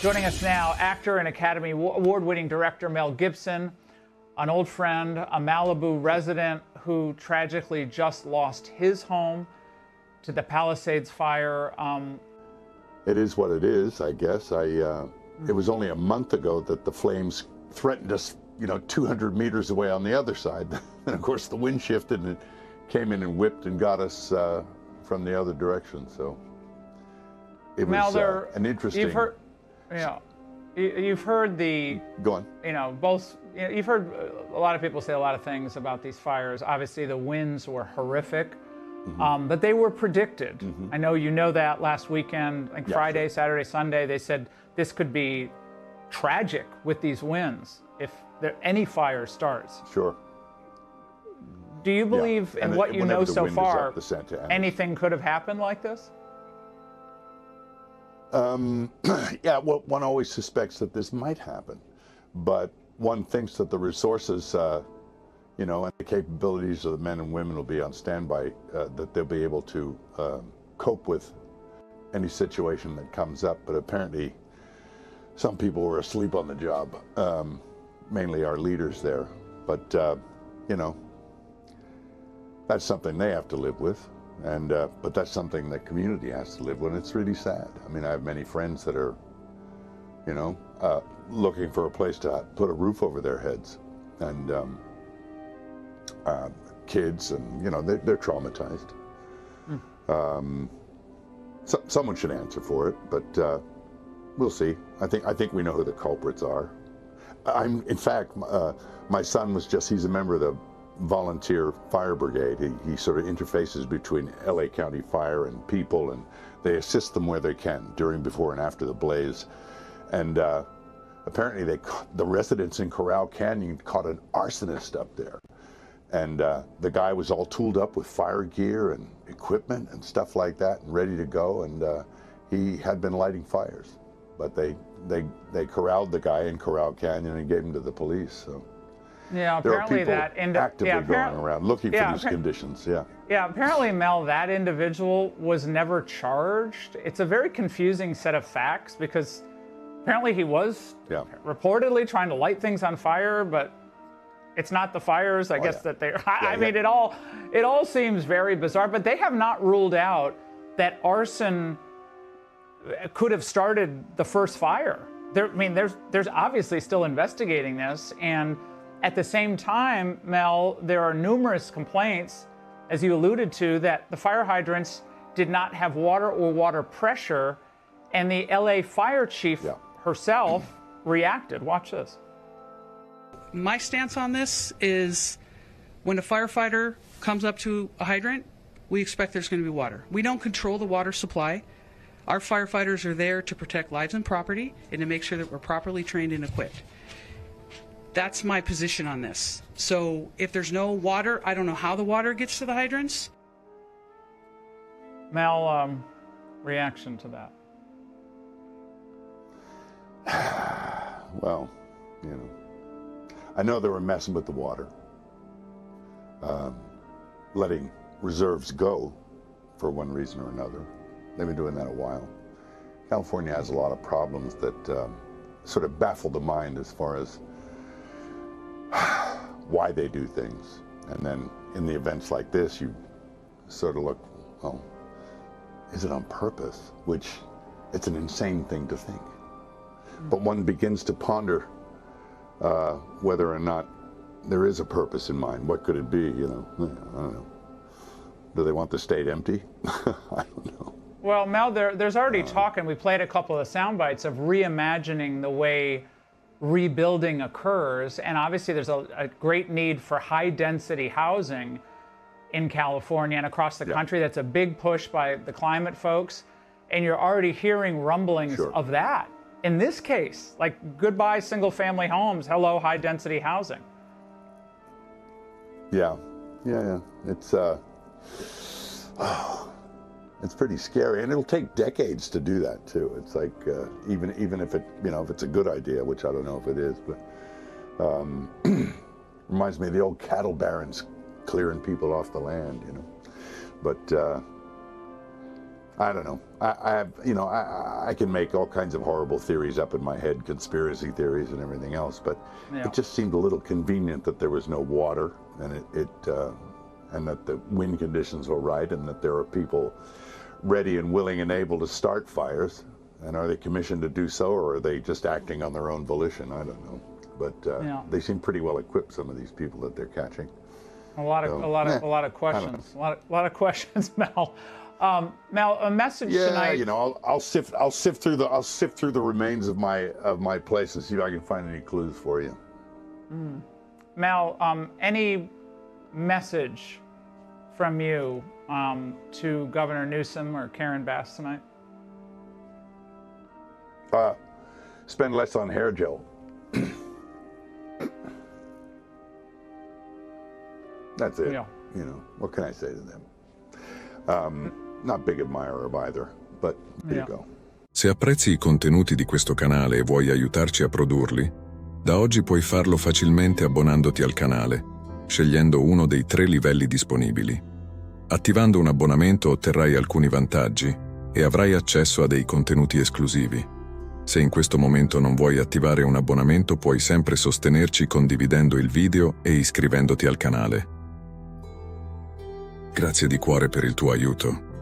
Joining us now, actor and Academy Award-winning director Mel Gibson, an old friend, a Malibu resident who tragically just lost his home to the Palisades fire. It is what it is, I guess. It was only a month ago that the flames threatened us, 200 meters away on the other side. And of course the wind shifted and it came in and whipped and got us from the other direction. So it was an interesting... You've heard the... Go on. You've heard a lot of people say a lot of things about these fires. Obviously the winds were horrific, but they were predicted. I know you know that last weekend, like Friday, Saturday, Sunday, they said this could be tragic with these winds if any fire starts. Sure. Do you believe in what you know so far, anything could have happened like this? Yeah, well, one always suspects that this might happen, but one thinks that the resources, and the capabilities of the men and women will be on standby, that they'll be able to cope with any situation that comes up. But apparently some people were asleep on the job, mainly our leaders there. But, that's something they have to live with. And but that's something the community has to live with. It's really sad. I mean, I have many friends that are, looking for a place to put a roof over their heads, and kids, and they're traumatized. Someone should answer for it, but we'll see. I think we know who the culprits are. In fact, my son he's a member of the volunteer fire brigade. He sort of interfaces between LA County Fire and people, and they assist them where they can during, before, and after the blaze. And apparently the residents in Corral Canyon caught an arsonist up there, and the guy was all tooled up with fire gear and equipment and stuff like that and ready to go, and he had been lighting fires, but they corralled the guy in Corral Canyon and gave him to the police. So yeah, apparently there are people actively going around looking for these conditions. Yeah, apparently, Mel, that individual was never charged. It's a very confusing set of facts, because apparently he was reportedly trying to light things on fire, but it's not the fires, I guess, that they... I mean, it all seems very bizarre, but they have not ruled out that arson could have started the first fire. There's obviously still investigating this, and at the same time, Mel, there are numerous complaints, as you alluded to, that the fire hydrants did not have water or water pressure, and the LA fire chief herself reacted. Watch this. My stance on this is, when a firefighter comes up to a hydrant, we expect there's going to be water. We don't control the water supply. Our firefighters are there to protect lives and property and to make sure that we're properly trained and equipped. That's my position on this. So if there's no water, I don't know how the water gets to the hydrants. Mel, reaction to that? Well, I know they were messing with the water, letting reserves go for one reason or another. They've been doing that a while. California has a lot of problems that sort of baffle the mind as far as why they do things. And then in the events like this, you sort of look, well, is it on purpose? Which, it's an insane thing to think. But one begins to ponder whether or not there is a purpose in mind. What could it be, I don't know. Do they want the state empty? I don't know. Well, Mel, there's already talk, and we played a couple of sound bites of reimagining the way rebuilding occurs, and obviously there's a great need for high-density housing in California and across the country. That's a big push by the climate folks, and you're already hearing rumblings of that. In this case, like, goodbye single-family homes, hello high-density housing. Yeah. It's pretty scary, and it'll take decades to do that too. It's like even if it if it's a good idea, which I don't know if it is, but reminds me of the old cattle barons clearing people off the land, But I don't know. I can make all kinds of horrible theories up in my head, conspiracy theories and everything else, but it just seemed a little convenient that there was no water, and and that the wind conditions were right, and that there are people ready and willing and able to start fires. And are they commissioned to do so, or are they just acting on their own volition? I don't know. But they seem pretty well equipped, some of these people that they're catching. A lot of questions. A lot of questions, Mel. Mel, a message tonight. Yeah, I'll sift through the remains of my place and see if I can find any clues for you. Mel, any message from you to Governor Newsom or Karen Bass tonight? Spend less on hair gel. That's it. Yeah. What can I say to them? Not big admirer of either, but there you go. Se apprezzi i contenuti di questo canale e vuoi aiutarci a produrli, da oggi puoi farlo facilmente abbonandoti al canale, scegliendo uno dei 3 livelli disponibili. Attivando un abbonamento otterrai alcuni vantaggi e avrai accesso a dei contenuti esclusivi. Se in questo momento non vuoi attivare un abbonamento, puoi sempre sostenerci condividendo il video e iscrivendoti al canale. Grazie di cuore per il tuo aiuto.